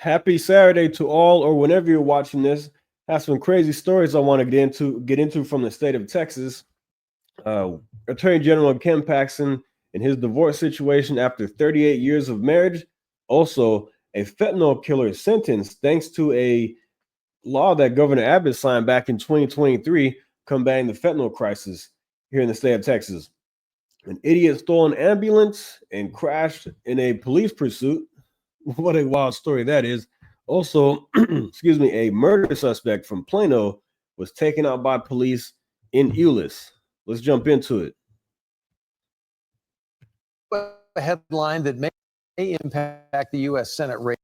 Happy Saturday to all, or whenever you're watching this. Have some crazy stories I want to get into from the state of Texas. Uh, Attorney General Ken Paxton and his divorce situation after 38 years of marriage. Also, a fentanyl killer sentenced thanks to a law that Governor Abbott signed back in 2023 combating the fentanyl crisis here in the state of Texas. An idiot stole an ambulance and crashed in a police pursuit. What a wild story that is. Also, excuse me, a murder suspect from Plano was taken out by police in Euless. Let's jump into it. A headline that may impact the U.S. Senate race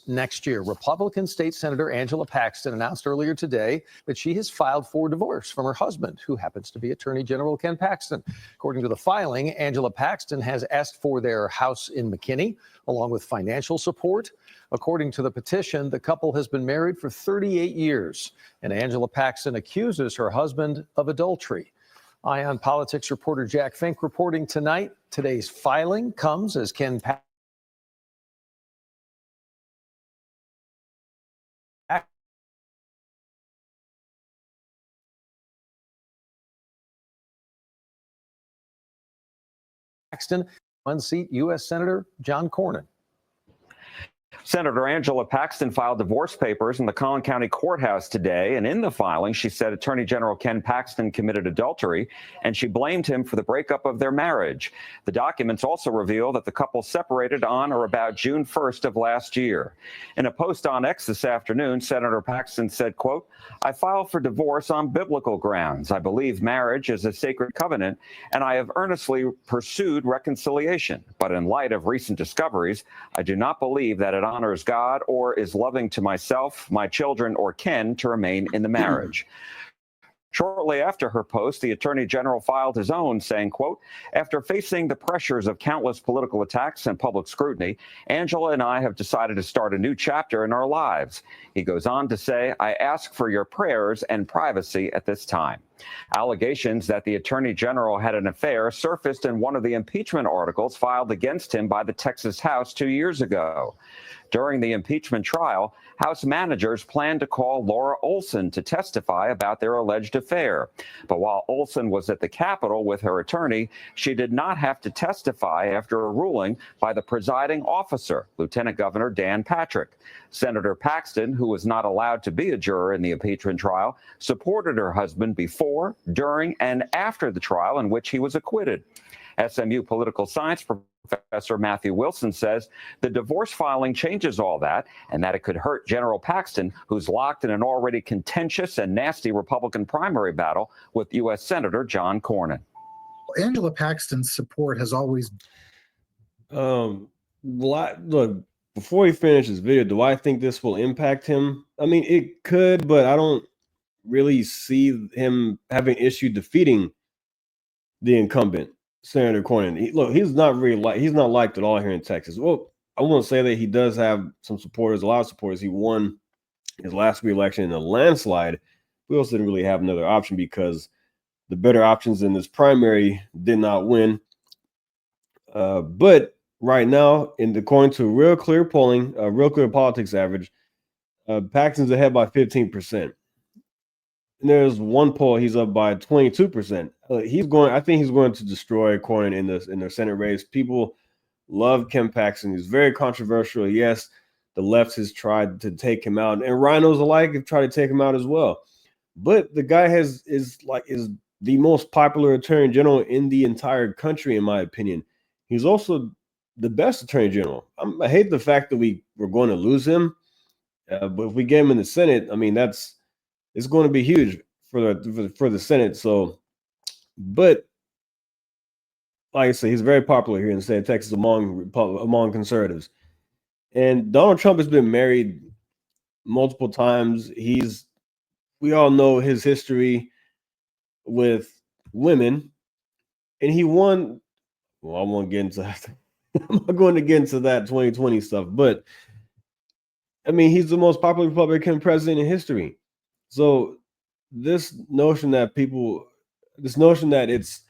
next year. Republican State Senator Angela Paxton announced earlier today that she has filed for divorce from her husband, who happens to be Attorney General Ken Paxton. According to the filing, Angela Paxton has asked for their house in McKinney, along with financial support. According to the petition, the couple has been married for 38 years, and Angela Paxton accuses her husband of adultery. Ion Politics reporter Jack Fink reporting tonight. Today's filing comes as Ken Paxton unseat U.S. Senator John Cornyn. Senator Angela Paxton filed divorce papers in the Collin County Courthouse today, and in the filing, she said Attorney General Ken Paxton committed adultery, and she blamed him for the breakup of their marriage. The documents also reveal that the couple separated on or about June 1st of last year. In a post on X this afternoon, Senator Paxton said, quote, "I filed for divorce on biblical grounds. I believe marriage is a sacred covenant, and I have earnestly pursued reconciliation. But in light of recent discoveries, I do not believe that it honors God or is loving to myself, my children, or Ken to remain in the marriage." Shortly after her post, the Attorney General filed his own, saying, quote, "After facing the pressures of countless political attacks and public scrutiny, Angela and I have decided to start a new chapter in our lives." He goes on to say, "I ask for your prayers and privacy at this time." Allegations that the Attorney General had an affair surfaced in one of the impeachment articles filed against him by the Texas House 2 years ago. During the impeachment trial, House managers planned to call Laura Olson to testify about their alleged affair. But while Olson was at the Capitol with her attorney, she did not have to testify after a ruling by the presiding officer, Lieutenant Governor Dan Patrick. Senator Paxton, who was not allowed to be a juror in the impeachment trial, supported her husband before, during, and after the trial in which he was acquitted. SMU political science Professor Matthew Wilson says the divorce filing changes all that, and that it could hurt General Paxton, who's locked in an already contentious and nasty Republican primary battle with U.S. Senator John Cornyn. Angela Paxton's support has always... Look, before he finishes video, do I think this will impact him? I mean, it could, but I don't really see him having issue defeating the incumbent, Senator Cornyn. He's not really he's not liked at all here in Texas. Well, I won't say that he does have some supporters, a lot of supporters. He won his last re-election in a landslide. We also didn't really have another option because the better options in this primary did not win. But right now, according to Real Clear polling, Real Clear Politics average, Paxton's ahead by 15%. And there's one poll he's up by 22%. I think he's going to destroy Cornyn in the Senate race. People love Ken Paxton. He's very controversial. Yes, the left has tried to take him out, and rhinos alike have tried to take him out as well. But the guy is the most popular attorney general in the entire country, in my opinion. He's also the best attorney general. I hate the fact that we're going to lose him, but if we get him in the Senate, I mean it's going to be huge for the Senate. So, but like I said, he's very popular here in the state of Texas among conservatives. And Donald Trump has been married multiple times. We all know his history with women, and he won. Well, I won't get into that. I'm not going to get into that 2020 stuff, but I mean, he's the most popular Republican president in history. So this notion that it's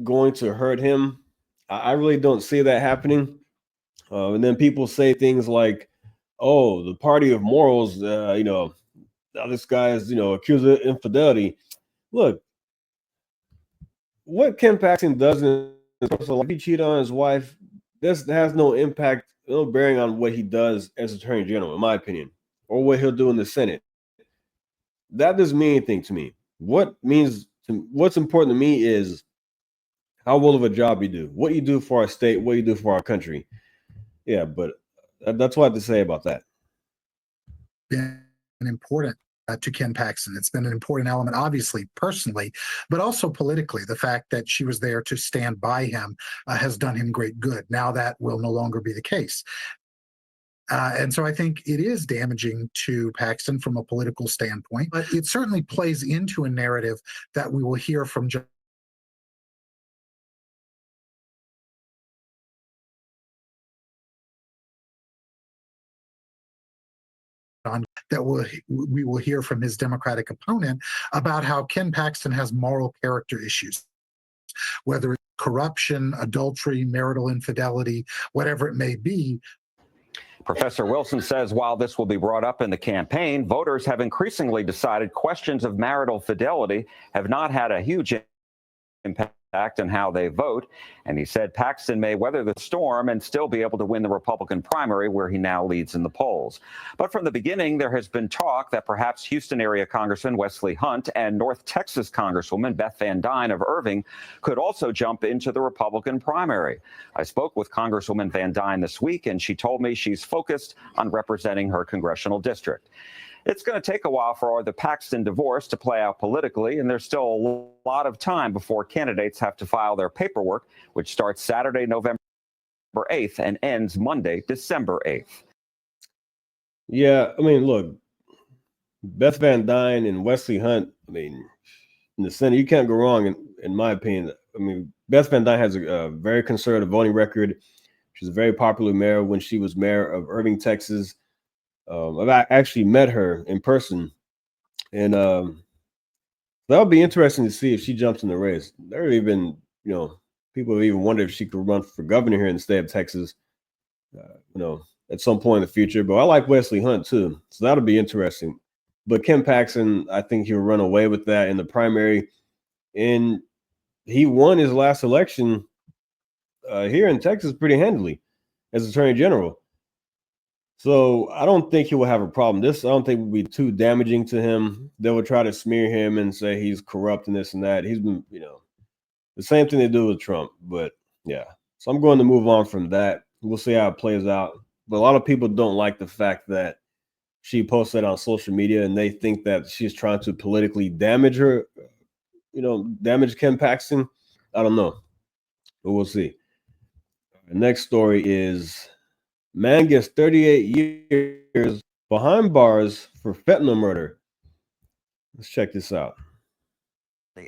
going to hurt him, I really don't see that happening. And then people say things like, oh, the party of morals, now this guy is, accused of infidelity. Look, what Ken Paxton does in his personal life, if he cheated on his wife, this has no impact, no bearing on what he does as Attorney General, in my opinion, or what he'll do in the Senate. That doesn't mean anything to me. What's important to me is how well of a job you do, what you do for our state, what you do for our country. Yeah, but that's what I have to say about that. Been important to Ken Paxton. It's been an important element, obviously, personally, but also politically. The fact that she was there to stand by him has done him great good. Now that will no longer be the case. And so I think it is damaging to Paxton from a political standpoint, but it certainly plays into a narrative that we will hear from we will hear from his Democratic opponent about how Ken Paxton has moral character issues, whether it's corruption, adultery, marital infidelity, whatever it may be. Professor Wilson says while this will be brought up in the campaign, voters have increasingly decided questions of marital fidelity have not had a huge impact on how they vote. And he said Paxton may weather the storm and still be able to win the Republican primary, where he now leads in the polls. But from the beginning, there has been talk that perhaps Houston area Congressman Wesley Hunt and North Texas Congresswoman Beth Van Dyne of Irving could also jump into the Republican primary. I spoke with Congresswoman Van Dyne this week, and she told me she's focused on representing her congressional district. It's going to take a while for the Paxton divorce to play out politically, and there's still a lot of time before candidates have to file their paperwork, which starts Saturday, November 8th and ends Monday, December 8th. Yeah, I mean, look, Beth Van Dyne and Wesley Hunt, I mean, in the Senate, you can't go wrong, in my opinion. I mean, Beth Van Dyne has a very conservative voting record. She's a very popular mayor when she was mayor of Irving, Texas. I've actually met her in person, and that'll be interesting to see if she jumps in the race. There have even, people have even wondered if she could run for governor here in the state of Texas, at some point in the future. But I like Wesley Hunt too, so that'll be interesting. But Ken Paxton, I think he'll run away with that in the primary, and he won his last election here in Texas pretty handily as Attorney General. So I don't think he will have a problem. I don't think will be too damaging to him. They will try to smear him and say he's corrupt and this and that. He's been, the same thing they do with Trump. But yeah, so I'm going to move on from that. We'll see how it plays out. But a lot of people don't like the fact that she posted on social media, and they think that she's trying to politically damage her, damage Ken Paxton. I don't know, but we'll see. The next story is, man gets 38 years behind bars for fentanyl murder. Let's check this out.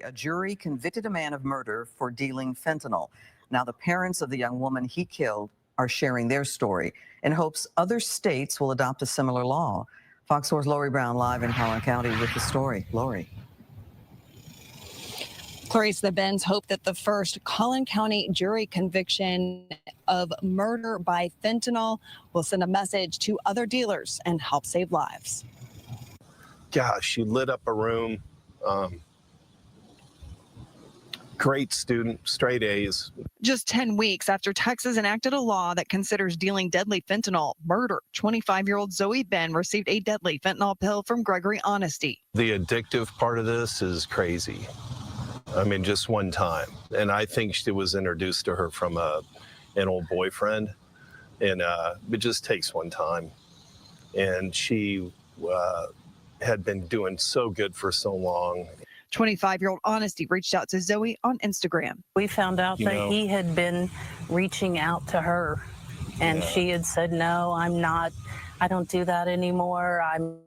A jury convicted a man of murder for dealing fentanyl. Now the parents of the young woman he killed are sharing their story in hopes other states will adopt a similar law. Fox 4's Lori Brown live in Collin County with the story. Lori. Clarice, the Benz hope that the first Collin County jury conviction of murder by fentanyl will send a message to other dealers and help save lives. Gosh, she lit up a room. Great student, straight A's. Just 10 weeks after Texas enacted a law that considers dealing deadly fentanyl murder, 25-year-old Zoe Ben received a deadly fentanyl pill from Gregory Honesty. The addictive part of this is crazy. I mean, just one time. And I think she was introduced to her from an old boyfriend. And it just takes one time. And she had been doing so good for so long. 25-year-old Honesty reached out to Zoe on Instagram. We found out that he had been reaching out to her, and she had said, no, I'm not, I don't do that anymore. I'm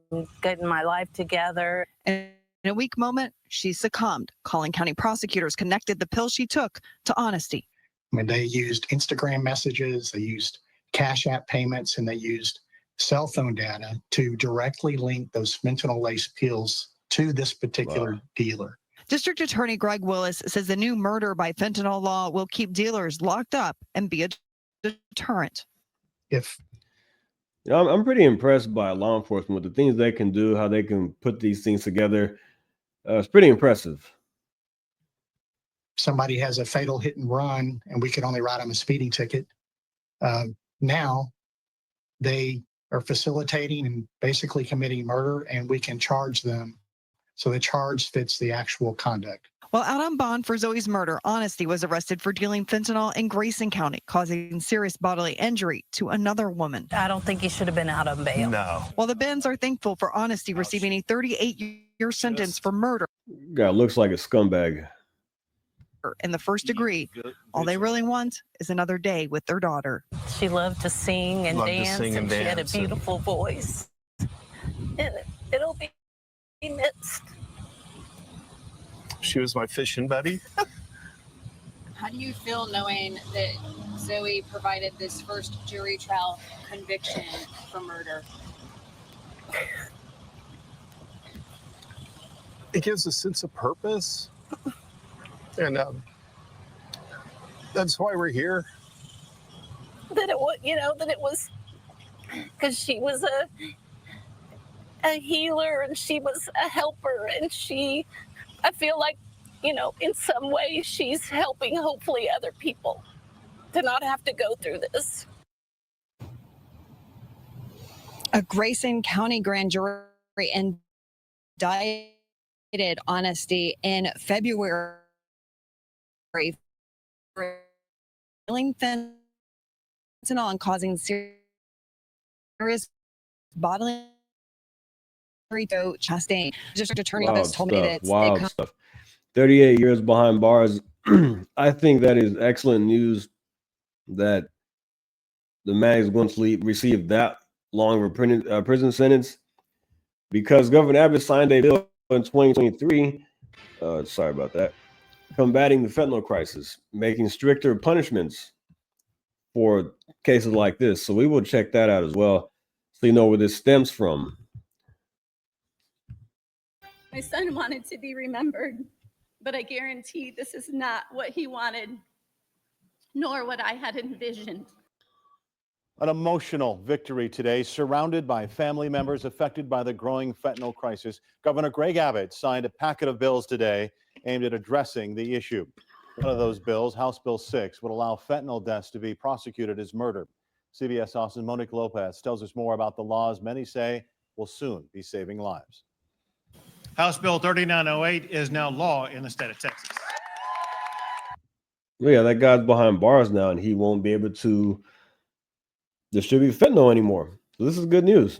getting my life together. And in a weak moment, she succumbed. Collin County prosecutors connected the pill she took to Honesty. I mean, they used Instagram messages, they used Cash App payments, and they used cell phone data to directly link those fentanyl-laced pills to this particular dealer. District Attorney Greg Willis says the new murder by fentanyl law will keep dealers locked up and be a deterrent. If I'm pretty impressed by law enforcement with the things they can do, how they can put these things together. It's pretty impressive. Somebody has a fatal hit and run, and we could only write them a speeding ticket. Now they are facilitating and basically committing murder, and we can charge them. So the charge fits the actual conduct. While out on bond for Zoe's murder, Honesty was arrested for dealing fentanyl in Grayson County, causing serious bodily injury to another woman. I don't think he should have been out on bail. No. While the Benns are thankful for Honesty receiving a 38-year sentence for murder Guy looks like a scumbag. in the first degree, all they really want is another day with their daughter. She loved to sing and dance, and she had a beautiful voice. And it'll be missed. She was my fishing buddy. How do you feel knowing that Zoe provided this first jury trial conviction for murder? It gives a sense of purpose. And that's why we're here. That it was, that it was because she was a healer and she was a helper, and I feel like, in some way she's helping hopefully other people to not have to go through this. A Grayson County grand jury indicted Honesty in February for dealing fentanyl and causing serious bodily injury to Chastain. District Attorney Office told me that Wild stuff. 38 years behind bars. I think that is excellent news that the man is going to receive that long of a prison sentence, because Governor Abbott signed a bill in 2023. Sorry about that. Combating the fentanyl crisis, making stricter punishments for cases like this. So we will check that out as well, so you know where this stems from. My son wanted to be remembered, but I guarantee this is not what he wanted, nor what I had envisioned. An emotional victory today, surrounded by family members affected by the growing fentanyl crisis. Governor Greg Abbott signed a packet of bills today aimed at addressing the issue. One of those bills, House Bill 6, would allow fentanyl deaths to be prosecuted as murder. CBS Austin Monique Lopez tells us more about the laws many say will soon be saving lives. House Bill 3908 is now law in the state of Texas. Yeah, that guy's behind bars now, and he won't be able to distribute fentanyl anymore. So this is good news.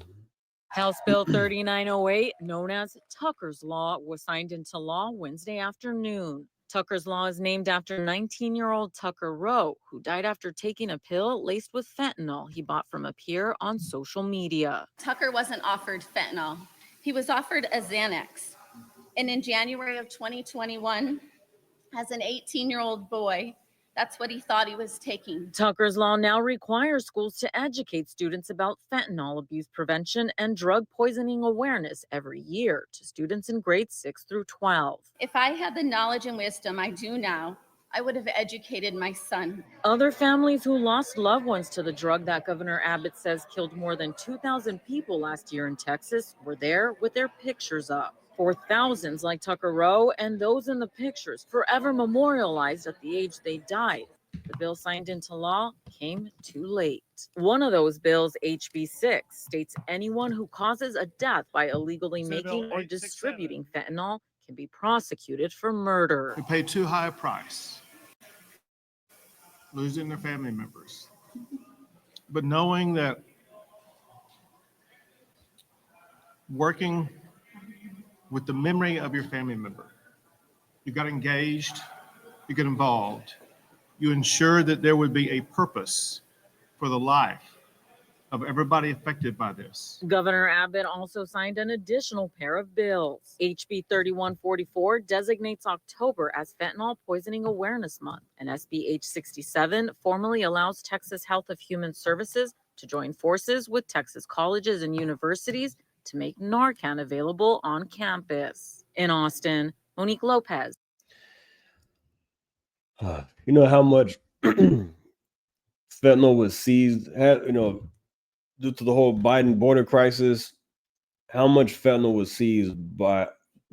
House Bill 3908, known as Tucker's Law, was signed into law Wednesday afternoon. Tucker's Law is named after 19-year-old Tucker Rowe, who died after taking a pill laced with fentanyl he bought from a peer on social media. Tucker wasn't offered fentanyl. He was offered a Xanax. And in January of 2021, as an 18-year-old boy, that's what he thought he was taking. Tucker's Law now requires schools to educate students about fentanyl abuse prevention and drug poisoning awareness every year to students in grades 6 through 12. If I had the knowledge and wisdom I do now, I would have educated my son. Other families who lost loved ones to the drug that Governor Abbott says killed more than 2,000 people last year in Texas were there with their pictures up. For thousands like Tucker Rowe and those in the pictures forever memorialized at the age they died. The bill signed into law came too late. One of those bills, HB 6, states anyone who causes a death by illegally making or distributing fentanyl can be prosecuted for murder. Who pay too high a price, losing their family members. But knowing that working with the memory of your family member, you got engaged, you get involved, you ensure that there would be a purpose for the life of everybody affected by this. Governor Abbott also signed an additional pair of bills. HB 3144 designates October as Fentanyl Poisoning Awareness Month, and SB H 67 formally allows Texas Health of Human Services to join forces with Texas colleges and universities to make Narcan available on campus. In Austin, Monique Lopez. You know how much fentanyl was seized, due to the whole Biden border crisis, how much fentanyl was seized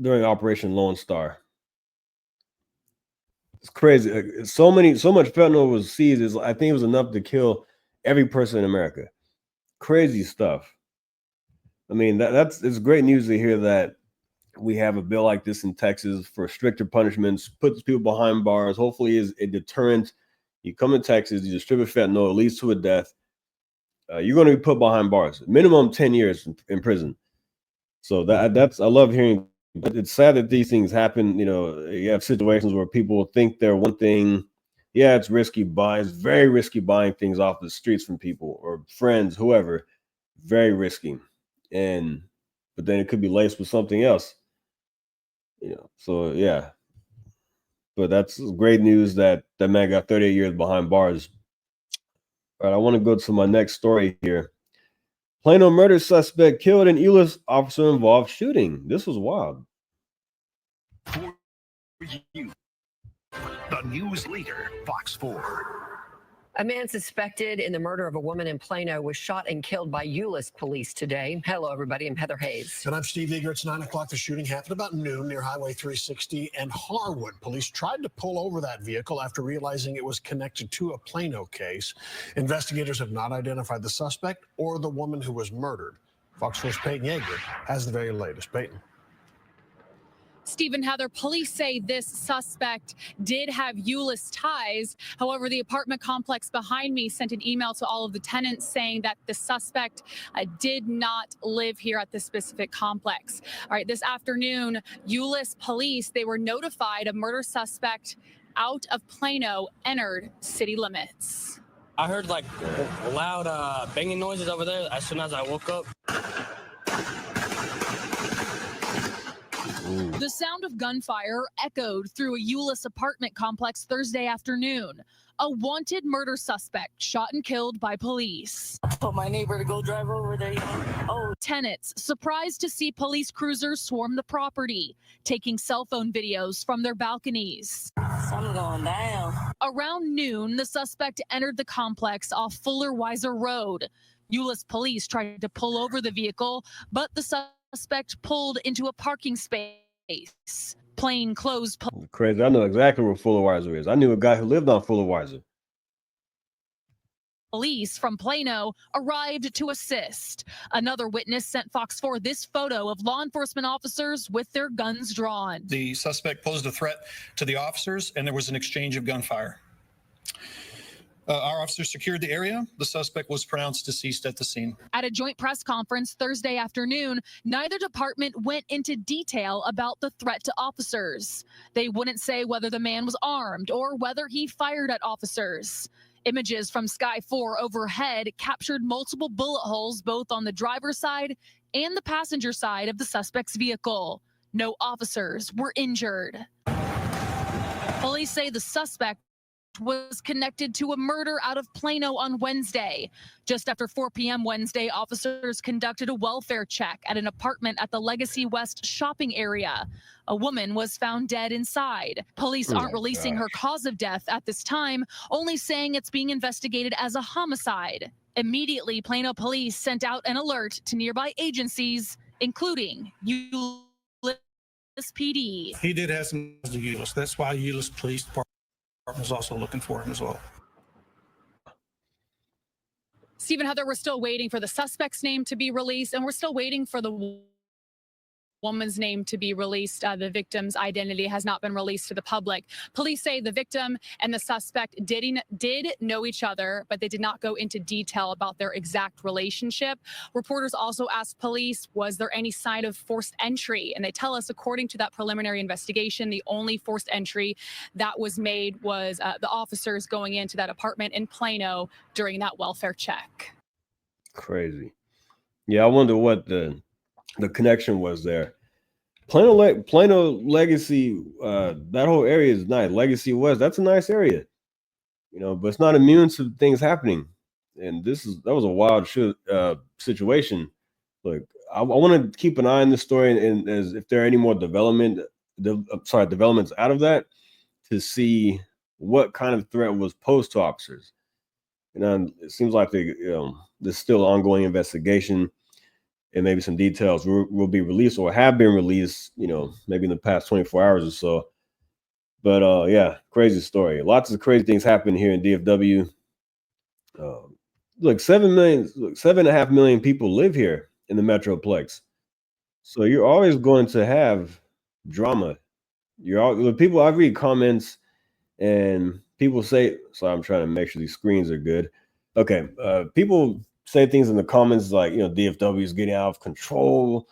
during Operation Lone Star? It's crazy. So much fentanyl was seized. I think it was enough to kill every person in America. Crazy stuff. I mean, it's great news to hear that we have a bill like this in Texas for stricter punishments, puts people behind bars. Hopefully, is a deterrent. You come to Texas, you distribute fentanyl, it leads to a death. You're going to be put behind bars, minimum 10 years in prison. So that's I love hearing. But it's sad that these things happen. You know, you have situations where people think they're one thing. Yeah, it's risky buying. It's very risky buying things off the streets from people or friends, whoever. Very risky, but then it could be laced with something else. You know, so yeah. But that's great news that that man got 38 years behind bars. All right, I want to go to my next story here. Plano murder suspect killed in Euless officer-involved shooting. This was wild. For you, the news leader, Fox 4. A man suspected in the murder of a woman in Plano was shot and killed by Euless police today. Hello, everybody. I'm Heather Hayes. And I'm Steve Eager. It's 9 o'clock. The shooting happened about noon near Highway 360 and Harwood. Police tried to pull over that vehicle after realizing it was connected to a Plano case. Investigators have not identified the suspect or the woman who was murdered. Fox 4's Peyton Yeager has the very latest. Peyton. Stephen, Heather, police say this suspect did have Euless ties. However, the apartment complex behind me sent an email to all of the tenants saying that the suspect did not live here at this specific complex. All right, this afternoon, Euless police, they were notified a murder suspect out of Plano entered city limits. I heard like loud banging noises over there as soon as I woke up. The sound of gunfire echoed through a Euless apartment complex Thursday afternoon. A wanted murder suspect shot and killed by police. I told my neighbor to go drive over there. Oh. Tenants surprised to see police cruisers swarm the property, taking cell phone videos from their balconies. Something going down. Around noon, the suspect entered the complex off Fuller Weiser Road. Euless police tried to pull over the vehicle, but the suspect pulled into a parking space. Plain clothes. Crazy. I know exactly where Fuller Weiser is. I knew a guy who lived on Fuller Weiser. Police from Plano arrived to assist. Another witness sent Fox 4 this photo of law enforcement officers with their guns drawn. The suspect posed a threat to the officers, and there was an exchange of gunfire. Our officers secured the area. The suspect was pronounced deceased at the scene. At a joint press conference Thursday afternoon, neither department went into detail about the threat to officers. They wouldn't say whether the man was armed or whether he fired at officers. Images from Sky 4 overhead captured multiple bullet holes both on the driver's side and the passenger side of the suspect's vehicle. No officers were injured. Police say the suspect was connected to a murder out of Plano on Wednesday. Just after 4 p.m. Wednesday, officers conducted a welfare check at an apartment at the Legacy West shopping area. A woman was found dead inside. Police aren't releasing her cause of death at this time, only saying it's being investigated as a homicide. Immediately, Plano police sent out an alert to nearby agencies, including Euless PD. He did have some to Euless. That's why Euless Police Department is also looking for him as well. Stephen, Heather, we're still waiting for the suspect's name to be released, and we're still waiting for the woman's name to be released. The victim's identity has not been released to the public. Police say the victim and the suspect did know each other, but they did not go into detail about their exact relationship. Reporters also asked police, was there any sign of forced entry? And they tell us, according to that preliminary investigation, the only forced entry that was made was the officers going into that apartment in Plano during that welfare check. Crazy. Yeah, I wonder what the connection was there. Plano Legacy, that whole area is nice. Legacy West, that's a nice area, you know, but it's not immune to things happening. And that was a wild situation. Look, I want to keep an eye on this story, and as if there are any more developments out of that, to see what kind of threat was posed to officers. And it seems like there's still an ongoing investigation, and maybe some details will be released or have been released, maybe in the past 24 hours or so. But yeah, crazy story. Lots of crazy things happen here in DFW. Look, 7.5 million people live here in the Metroplex. So you're always going to have drama. People, I read comments and people say, so I'm trying to make sure these screens are good. Okay. People say things in the comments like, DFW is getting out of control.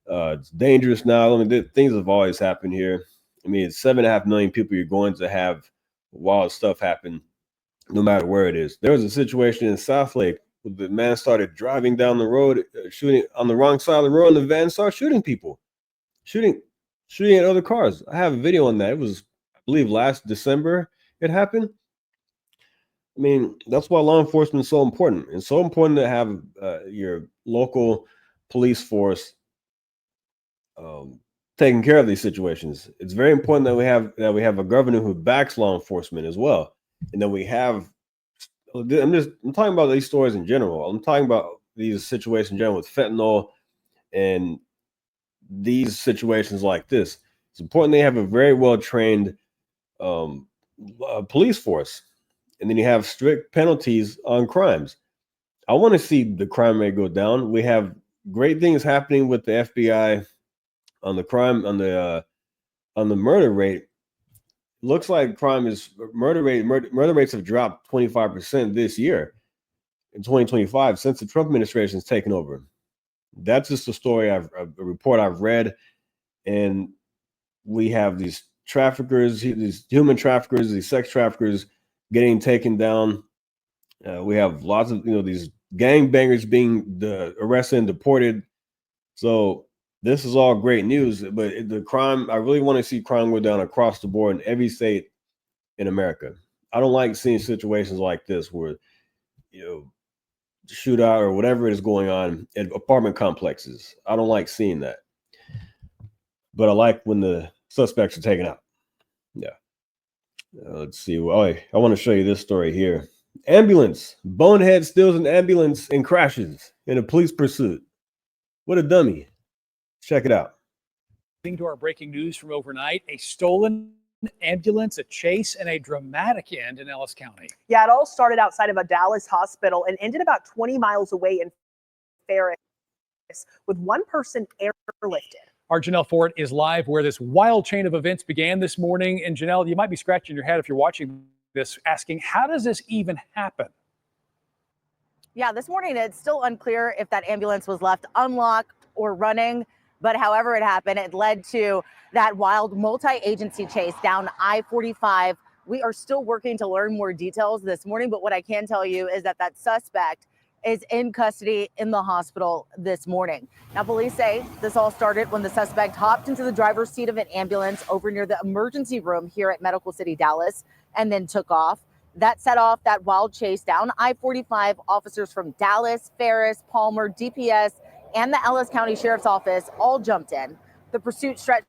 It's dangerous now. I mean, things have always happened here. I mean, it's 7.5 million people. You're going to have wild stuff happen no matter where it is. There was a situation in Southlake where the man started driving down the road, shooting on the wrong side of the road, and the van started shooting people, shooting at other cars. I have a video on that. It was, I believe, last December it happened. I mean, that's why law enforcement is so important. It's so important to have your local police force taking care of these situations. It's very important that we have a governor who backs law enforcement as well, and then we have. I'm talking about these stories in general. I'm talking about these situations in general with fentanyl and these situations like this. It's important they have a very well trained police force, and then you have strict penalties on crimes. I want to see the crime rate go down. We have great things happening with the FBI on the crime on the murder rate. Looks like murder rates have dropped 25% this year in 2025 since the Trump administration has taken over. That's just a report I've read, and we have these traffickers, these human traffickers, these sex traffickers getting taken down. We have lots of these gangbangers being arrested and deported. So this is all great news, but the crime, I really want to see crime go down across the board in every state in America. I don't like seeing situations like this where, shootout or whatever is going on in apartment complexes. I don't like seeing that. But I like when the suspects are taken out. Yeah. Let's see. I want to show you this story here. Ambulance. Bonehead steals an ambulance and crashes in a police pursuit. What a dummy. Check it out. To our breaking news from overnight, a stolen ambulance, a chase, and a dramatic end in Ellis County. Yeah, it all started outside of a Dallas hospital and ended about 20 miles away in Ferris with one person airlifted. Our Janelle Ford is live where this wild chain of events began this morning. And Janelle, you might be scratching your head if you're watching this, asking, how does this even happen? Yeah, this morning it's still unclear if that ambulance was left unlocked or running. But however it happened, it led to that wild multi-agency chase down I-45. We are still working to learn more details this morning, but what I can tell you is that suspect is in custody in the hospital this morning. Now, police say this all started when the suspect hopped into the driver's seat of an ambulance over near the emergency room here at Medical City, Dallas, and then took off. That set off that wild chase down I-45. Officers from Dallas, Ferris, Palmer, DPS, and the Ellis County Sheriff's Office all jumped in. The pursuit stretched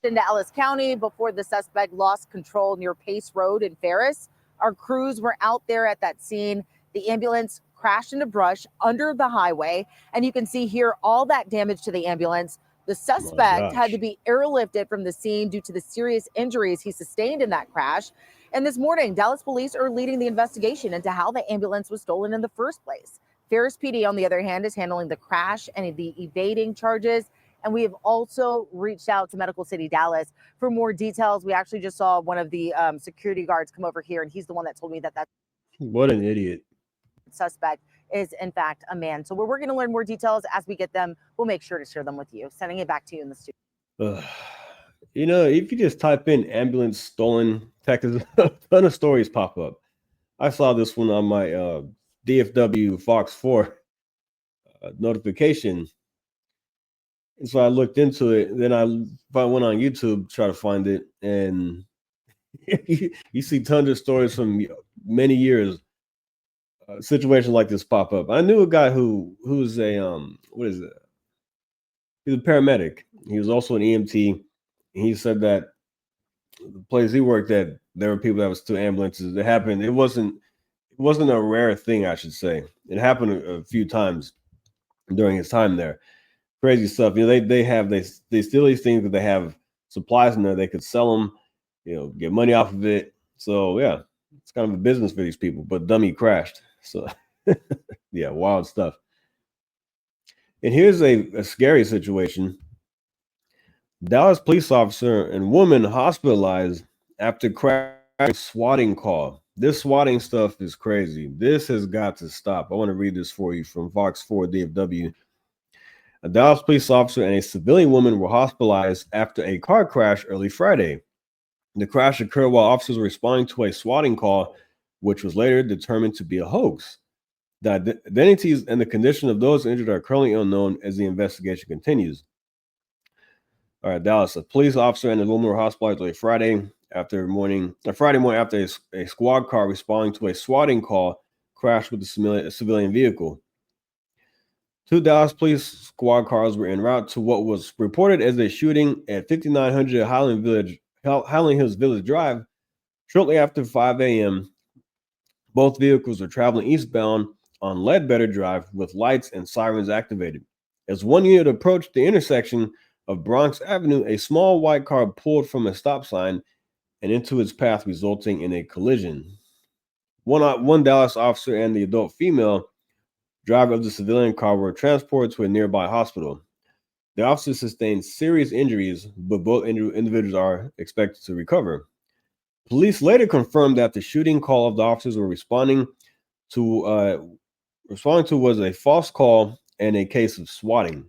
into Ellis County before the suspect lost control near Pace Road in Ferris. Our crews were out there at that scene. The ambulance crashed into brush under the highway, and you can see here all that damage to the ambulance. The suspect had to be airlifted from the scene due to the serious injuries he sustained in that crash. And this morning, Dallas police are leading the investigation into how the ambulance was stolen in the first place. Ferris PD, on the other hand, is handling the crash and the evading charges. And we have also reached out to Medical City Dallas for more details. We actually just saw one of the security guards come over here, and he's the one that told me that What an idiot. Suspect is, in fact, a man. So we're working to learn more details. As we get them, we'll make sure to share them with you. Sending it back to you in the studio. If you just type in ambulance stolen Texas, a ton of stories pop up. I saw this one on my DFW Fox 4 notification. And so I looked into it. Then I went on YouTube to try to find it. And you see tons of stories from many years. Situations like this pop up. I knew a guy who's a what is it? He's a paramedic. He was also an EMT. He said that the place he worked at, there were people that was two ambulances. It happened. It wasn't wasn't a rare thing, I should say. It happened a few times during his time there. Crazy stuff. They steal these things, but they have supplies in there. They could sell them, get money off of it. So yeah, it's kind of a business for these people. But dummy crashed. So yeah, wild stuff. And here's a scary situation. Dallas police officer and woman hospitalized after crash swatting call. This swatting stuff is crazy. This has got to stop. I want to read this for you from Fox 4 DFW. A Dallas police officer and a civilian woman were hospitalized after a car crash early Friday. The crash occurred while officers were responding to a swatting call, which was later determined to be a hoax. The identities and the condition of those injured are currently unknown as the investigation continues. All right, Dallas. A police officer and a woman were hospitalized on Friday morning after a squad car responding to a swatting call crashed with a civilian vehicle. 2 Dallas police squad cars were en route to what was reported as a shooting at 5900 Highland Hills Village Drive shortly after 5 a.m. Both vehicles were traveling eastbound on Ledbetter Drive with lights and sirens activated. As one unit approached the intersection of Bronx Avenue, a small white car pulled from a stop sign and into its path, resulting in a collision. One Dallas officer and the adult female driver of the civilian car were transported to a nearby hospital. The officers sustained serious injuries, but both individuals are expected to recover. Police later confirmed that the shooting call of the officers were responding to was a false call and a case of swatting.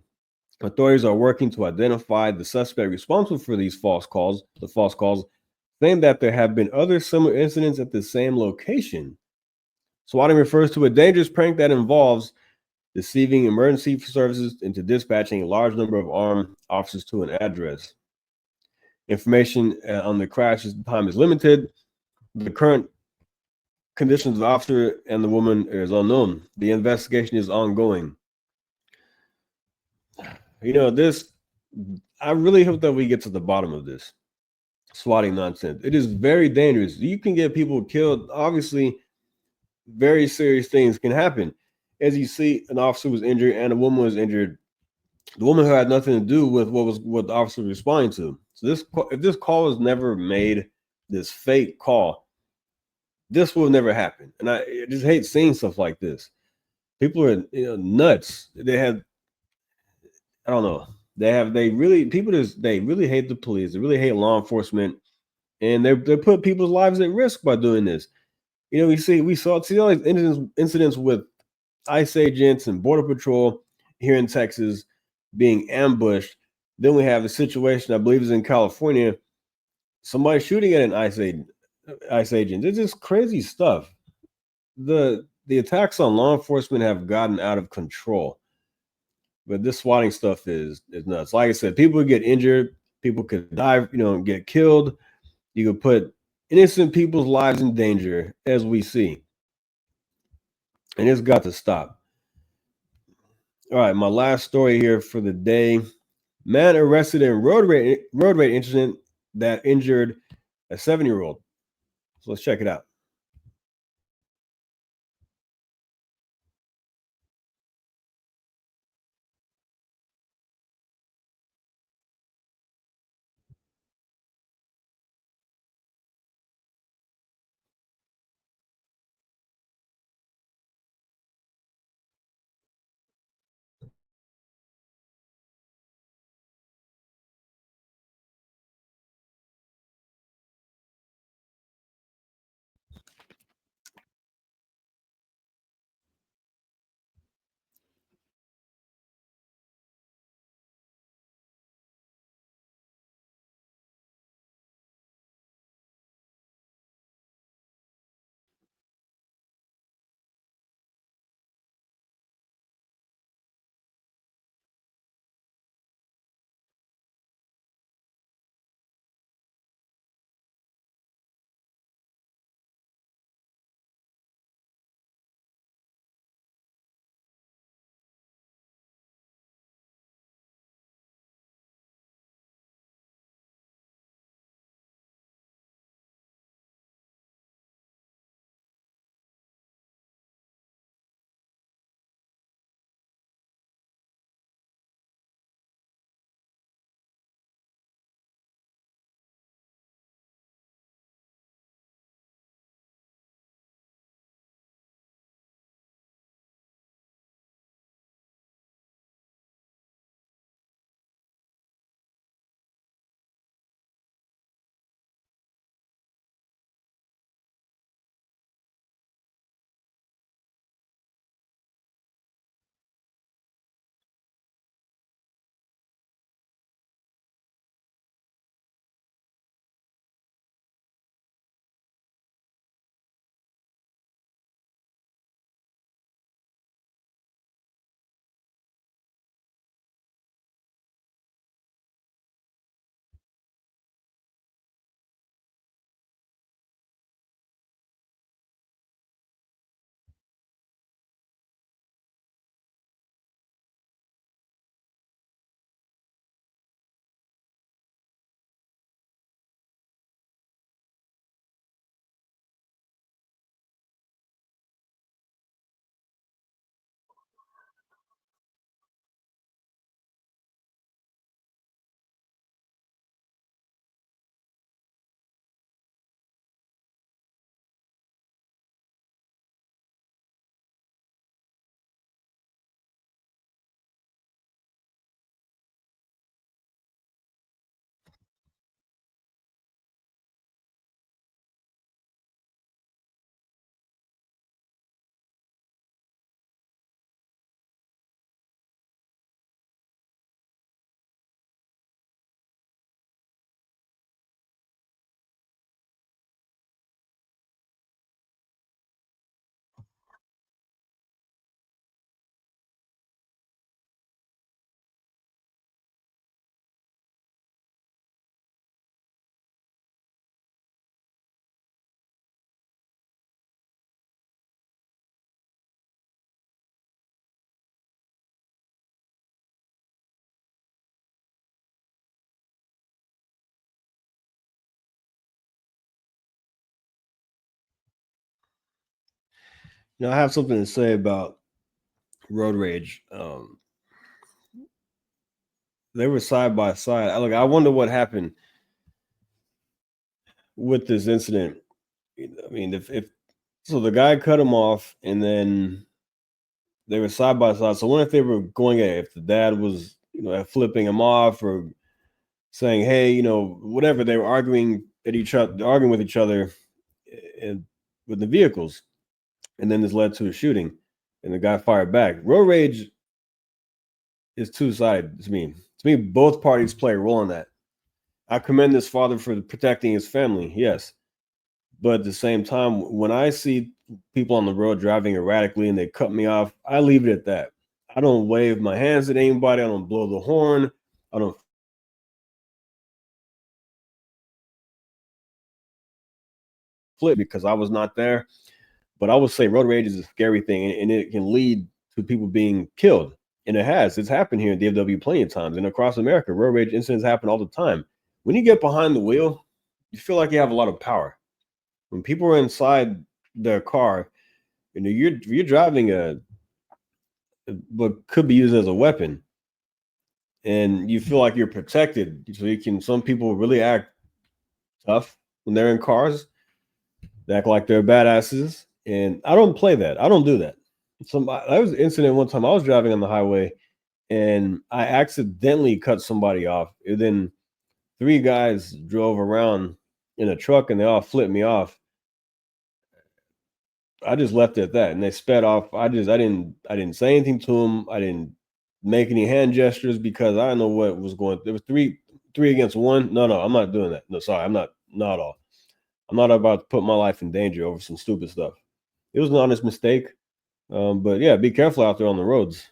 Authorities are working to identify the suspect responsible for the false calls, saying that there have been other similar incidents at the same location. Swatting refers to a dangerous prank that involves deceiving emergency services into dispatching a large number of armed officers to an address. Information on the crash's time is limited. The current conditions of the officer and the woman is unknown. The investigation is ongoing. I really hope that we get to the bottom of this swatting nonsense. It is very dangerous. You can get people killed. Obviously, very serious things can happen. As you see, an officer was injured and a woman was injured. The woman who had nothing to do with what the officer was responding to. So if this call was never made, this fake call, this will never happen. And I just hate seeing stuff like this. People are nuts. I don't know. They really hate the police. They really hate law enforcement, and they put people's lives at risk by doing this. We saw all these incidents with ICE agents and Border Patrol here in Texas being ambushed. Then we have a situation, I believe is in California, somebody shooting at an ICE agent. It's just crazy stuff. The attacks on law enforcement have gotten out of control. But this swatting stuff is nuts. Like I said, people get injured, people could die, get killed. You could put innocent people's lives in danger, as we see. And it's got to stop. All right, my last story here for the day. Man arrested in road rage incident that injured a 7-year-old. So let's check it out. I have something to say about road rage. They were side by side. I wonder what happened with this incident. I mean, if so, the guy cut him off, and then they were side by side. So what if they were going at it? If the dad was, flipping him off or saying, "Hey," whatever, they were arguing with each other, and with the vehicles, and then this led to a shooting, and the guy fired back. Road rage is two-sided to me. To me, both parties play a role in that. I commend this father for protecting his family, yes. But at the same time, when I see people on the road driving erratically and they cut me off, I leave it at that. I don't wave my hands at anybody. I don't blow the horn. I don't flip because I was not there. But I would say road rage is a scary thing, and it can lead to people being killed. And it has. It's happened here in DFW plenty of times. And across America, road rage incidents happen all the time. When you get behind the wheel, you feel like you have a lot of power. When people are inside their car, you're driving what could be used as a weapon, and you feel like you're protected. So some people really act tough when they're in cars. They act like they're badasses, and I don't play that. I don't do that. There was an incident one time. I was driving on the highway, and I accidentally cut somebody off. And then 3 guys drove around in a truck, and they all flipped me off. I just left it at that, and they sped off. I didn't say anything to them. I didn't make any hand gestures because I don't know what was going. There was three against one. No, I'm not doing that. No, sorry, I'm not at all. I'm not about to put my life in danger over some stupid stuff. It was an honest mistake, but yeah, be careful out there on the roads.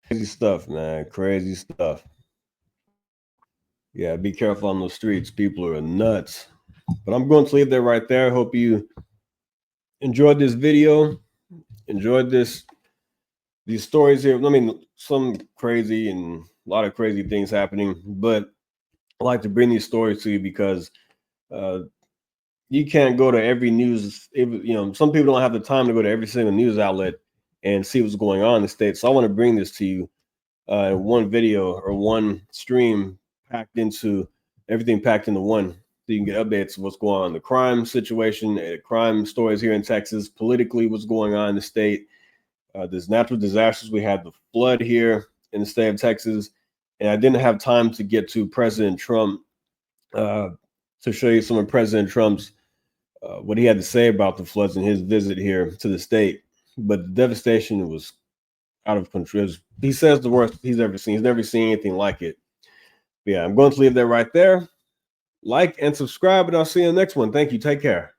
Crazy stuff, man. Crazy stuff. Yeah, be careful on the streets. People are nuts. But I'm going to leave that right there. Hope you enjoyed this video. Enjoyed these stories here. I mean, some crazy and a lot of crazy things happening, but I like to bring these stories to you because you can't go to every news. Some people don't have the time to go to every single news outlet and see what's going on in the States. So I want to bring this to you in one video or one stream packed into one. So you can get updates of what's going on in the crime situation, crime stories here in Texas, politically what's going on in the state. There's natural disasters. We had the flood here in the state of Texas, and I didn't have time to get to President Trump to show you some of President Trump's what he had to say about the floods in his visit here to the state. But the devastation was out of control. He says the worst he's ever seen. He's never seen anything like it. But yeah, I'm going to leave that right there. Like and subscribe, and I'll see you in the next one. Thank you. Take care.